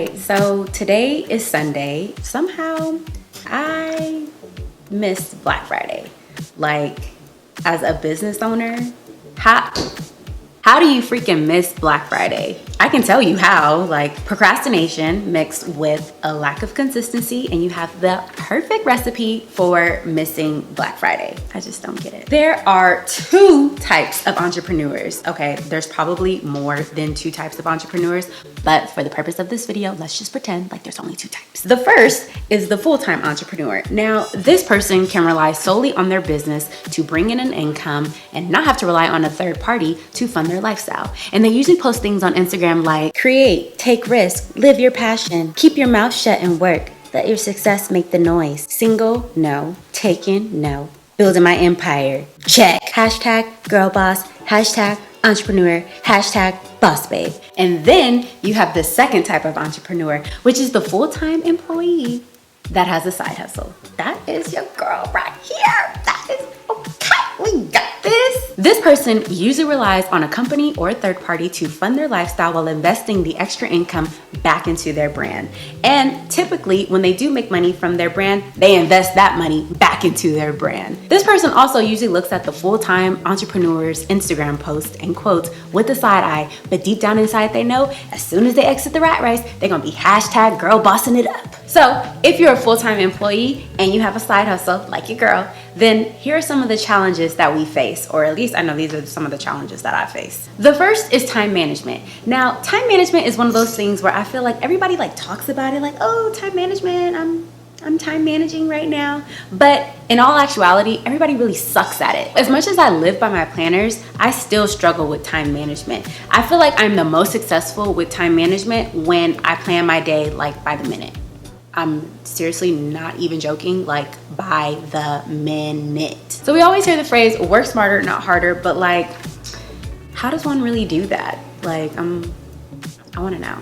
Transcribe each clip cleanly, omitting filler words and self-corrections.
right, so today is Sunday. Somehow I missed Black Friday. Like, as a business owner, how do you freaking miss Black Friday? I can tell you how. Like, procrastination mixed with a lack of consistency, and you have the perfect recipe for missing Black Friday. I just don't get it. There are two types of entrepreneurs. Okay, there's probably more than two types of entrepreneurs, but for the purpose of this video, let's just pretend like there's only two types. The first is the full-time entrepreneur. Now, this person can rely solely on their business to bring in an income and not have to rely on a third party to fund their lifestyle. And they usually post things on Instagram like, create, take risks, live your passion, keep your mouth shut and work, let your success make the noise. Single? No. Taken? No. Building my empire? Check. Hashtag girl boss, hashtag entrepreneur, hashtag boss babe. And then you have the second type of entrepreneur, which is the full-time employee that has a side hustle. That is your girl right here. That is okay. We got this. This person usually relies on a company or a third party to fund their lifestyle while investing the extra income back into their brand. And typically, when they do make money from their brand, they invest that money back into their brand. This person also usually looks at the full-time entrepreneur's Instagram posts and quotes with a side eye, but deep down inside they know as soon as they exit the rat race, they're gonna be hashtag girl bossing it up. So if you're a full-time employee and you have a side hustle like your girl, then here are some of the challenges that we face, or at least I know these are some of the challenges that I face. The first is time management. Now, time management is one of those things where I feel like everybody talks about it like, oh, time management, I'm time managing right now. But in all actuality, everybody really sucks at it. As much as I live by my planners, I still struggle with time management. I feel like I'm the most successful with time management when I plan my day by the minute. I'm seriously not even joking, by the minute. So we always hear the phrase, work smarter, not harder, but how does one really do that? I wanna know.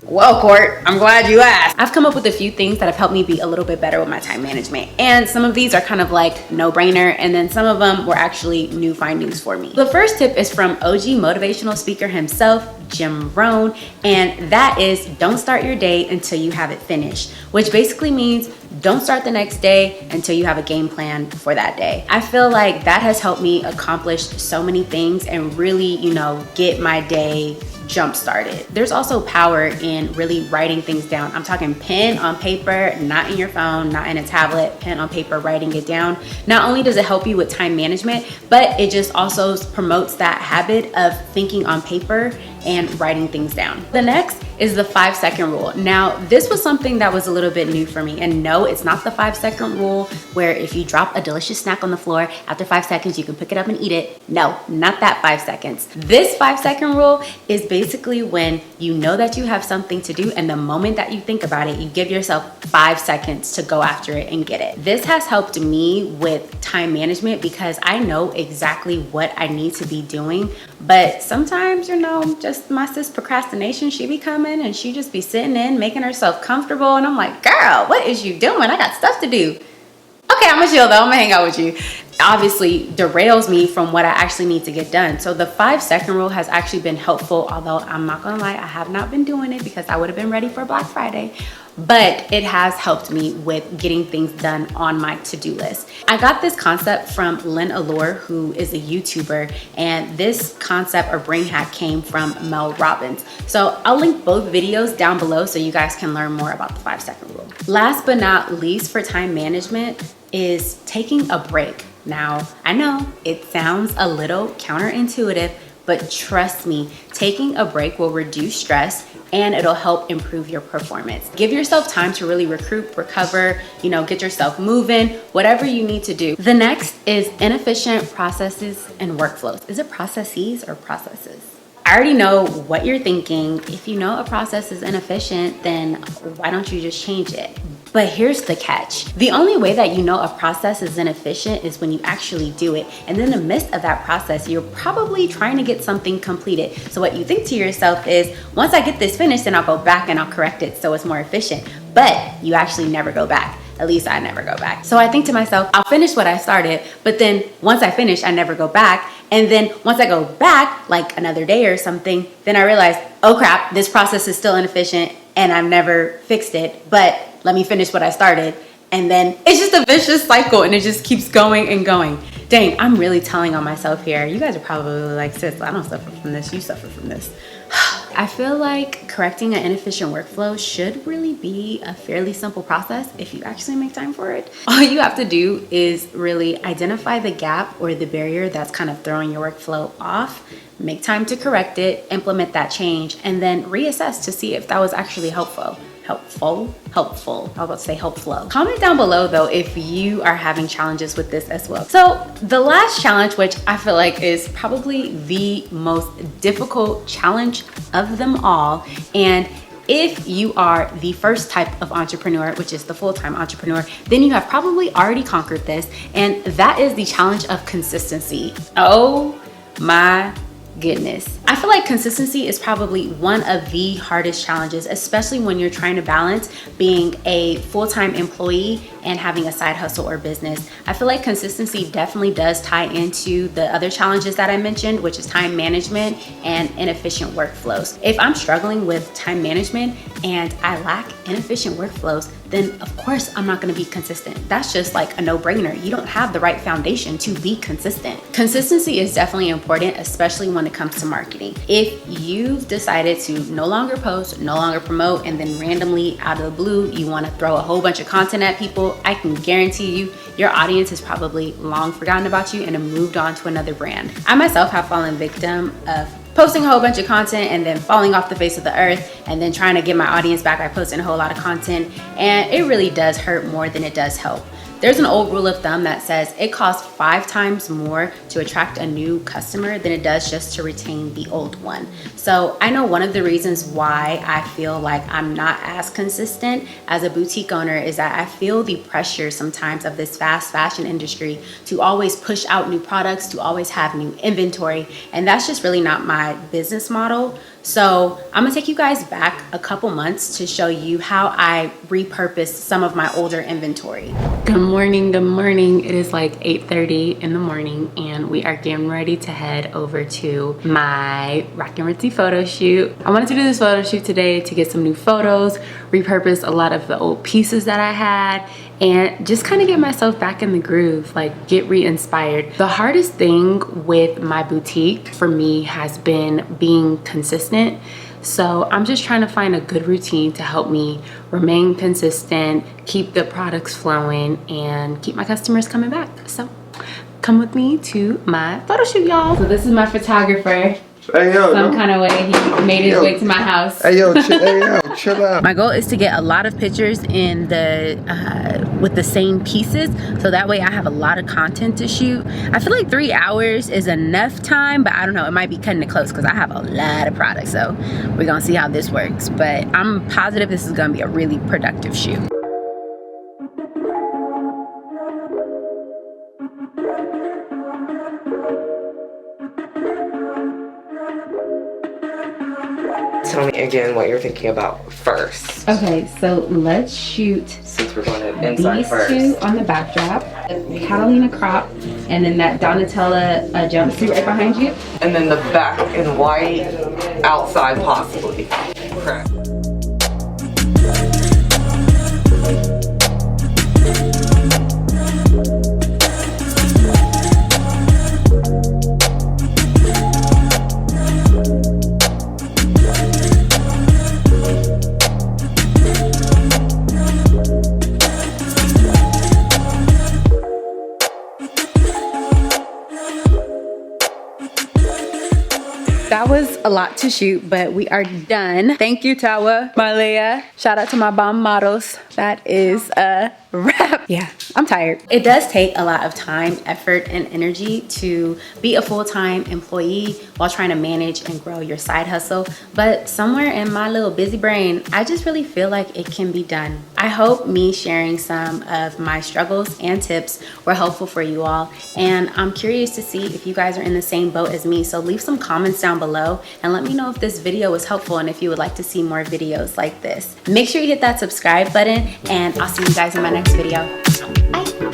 Well, Court, I'm glad you asked. I've come up with a few things that have helped me be a little bit better with my time management. And some of these are kind of no-brainer, and then some of them were actually new findings for me. The first tip is from OG motivational speaker himself, Jim Rohn, and that is don't start your day until you have it finished, which basically means don't start the next day until you have a game plan for that day. I feel like that has helped me accomplish so many things and really, get my day jump started. There's also power in really writing things down. I'm talking pen on paper, not in your phone, not in a tablet, pen on paper, writing it down. Not only does it help you with time management, but it just also promotes that habit of thinking on paper and writing things down. The next is the 5-second rule. Now, this was something that was a little bit new for me. And no, it's not the 5-second rule where if you drop a delicious snack on the floor, after 5 seconds, you can pick it up and eat it. No, not that 5 seconds. This 5-second rule is basically when you know that you have something to do, and the moment that you think about it, you give yourself 5 seconds to go after it and get it. This has helped me with time management because I know exactly what I need to be doing. But sometimes, just my sis procrastination, she be coming and she just be sitting in, making herself comfortable. And I'm like, girl, what is you doing? I got stuff to do. Okay, I'm gonna chill though, I'm gonna hang out with you. Obviously derails me from what I actually need to get done. So the 5-second rule has actually been helpful, although I'm not gonna lie, I have not been doing it because I would have been ready for Black Friday. But it has helped me with getting things done on my to-do list. I got this concept from Lynn Allure, who is a YouTuber, and this concept or brain hack came from Mel Robbins. So I'll link both videos down below so you guys can learn more about the 5-second rule. Last but not least for time management is taking a break. Now, I know it sounds a little counterintuitive, but trust me, taking a break will reduce stress and it'll help improve your performance. Give yourself time to really recruit, recover, get yourself moving, whatever you need to do. The next is inefficient processes and workflows. Is it processes or processes? I already know what you're thinking. If you know a process is inefficient, then why don't you just change it? But here's the catch. The only way that you know a process is inefficient is when you actually do it. And in the midst of that process, you're probably trying to get something completed. So what you think to yourself is, once I get this finished, then I'll go back and I'll correct it so it's more efficient. But you actually never go back. At least I never go back. So I think to myself, I'll finish what I started, but then once I finish, I never go back. And then once I go back, another day or something, then I realize, oh crap, this process is still inefficient and I've never fixed it, but let me finish what I started. And then it's just a vicious cycle and it just keeps going and going. Dang, I'm really telling on myself here. You guys are probably like, sis, I don't suffer from this, you suffer from this. I feel like correcting an inefficient workflow should really be a fairly simple process if you actually make time for it. All you have to do is really identify the gap or the barrier that's kind of throwing your workflow off, make time to correct it, implement that change, and then reassess to see if that was actually helpful. I was about to say helpful. Comment down below though if you are having challenges with this as well. So the last challenge, which I feel like is probably the most difficult challenge of them all, and if you are the first type of entrepreneur, which is the full-time entrepreneur, then you have probably already conquered this, and that is the challenge of consistency. Oh my goodness. I feel like consistency is probably one of the hardest challenges, especially when you're trying to balance being a full-time employee and having a side hustle or business. I feel like consistency definitely does tie into the other challenges that I mentioned, which is time management and inefficient workflows. If I'm struggling with time management and I lack inefficient workflows, then of course I'm not gonna be consistent. That's just like a no-brainer. You don't have the right foundation to be consistent. Consistency is definitely important, especially when it comes to marketing. If you've decided to no longer post, no longer promote, and then randomly out of the blue, you wanna throw a whole bunch of content at people, I can guarantee you, your audience has probably long forgotten about you and have moved on to another brand. I myself have fallen victim of posting a whole bunch of content and then falling off the face of the earth and then trying to get my audience back by posting a whole lot of content, and it really does hurt more than it does help. There's an old rule of thumb that says it costs 5 times more to attract a new customer than it does just to retain the old one. So I know one of the reasons why I feel like I'm not as consistent as a boutique owner is that I feel the pressure sometimes of this fast fashion industry to always push out new products, to always have new inventory, and that's just really not my business model. So I'm gonna take you guys back a couple months to show you how I repurposed some of my older inventory. Good morning, good morning. It is like 8:30 in the morning and we are getting ready to head over to my Rock and Ritzy photo shoot. I wanted to do this photo shoot today to get some new photos, repurpose a lot of the old pieces that I had, and just kind of get myself back in the groove, like get re-inspired. The hardest thing with my boutique for me has been being consistent. So I'm just trying to find a good routine to help me remain consistent, keep the products flowing, and keep my customers coming back. So come with me to my photo shoot, y'all. So this is my photographer. Hey, yo, Some kind of way he made his way to my house. Hey yo, chill out. My goal is to get a lot of pictures in the with the same pieces, so that way I have a lot of content to shoot. I feel like 3 hours is enough time, but I don't know, it might be cutting it close because I have a lot of products. So we're gonna see how this works, but I'm positive this is gonna be a really productive shoot. Tell me again what you're thinking about first. Okay, so let's shoot Since we're going to inside these first. two on the backdrop, Catalina crop, and then that Donatella jumpsuit right behind you. And then the back in white, outside possibly. Correct. That was a lot to shoot, but we are done. Thank you, Tawa, Marlea. Shout out to my bomb models. That is a wrap. Yeah, I'm tired. It does take a lot of time, effort, and energy to be a full-time employee while trying to manage and grow your side hustle. But somewhere in my little busy brain, I just really feel like it can be done. I hope me sharing some of my struggles and tips were helpful for you all. And I'm curious to see if you guys are in the same boat as me. So leave some comments down below and let me know if this video was helpful and if you would like to see more videos like this. Make sure you hit that subscribe button and I'll see you guys in my next video. Bye.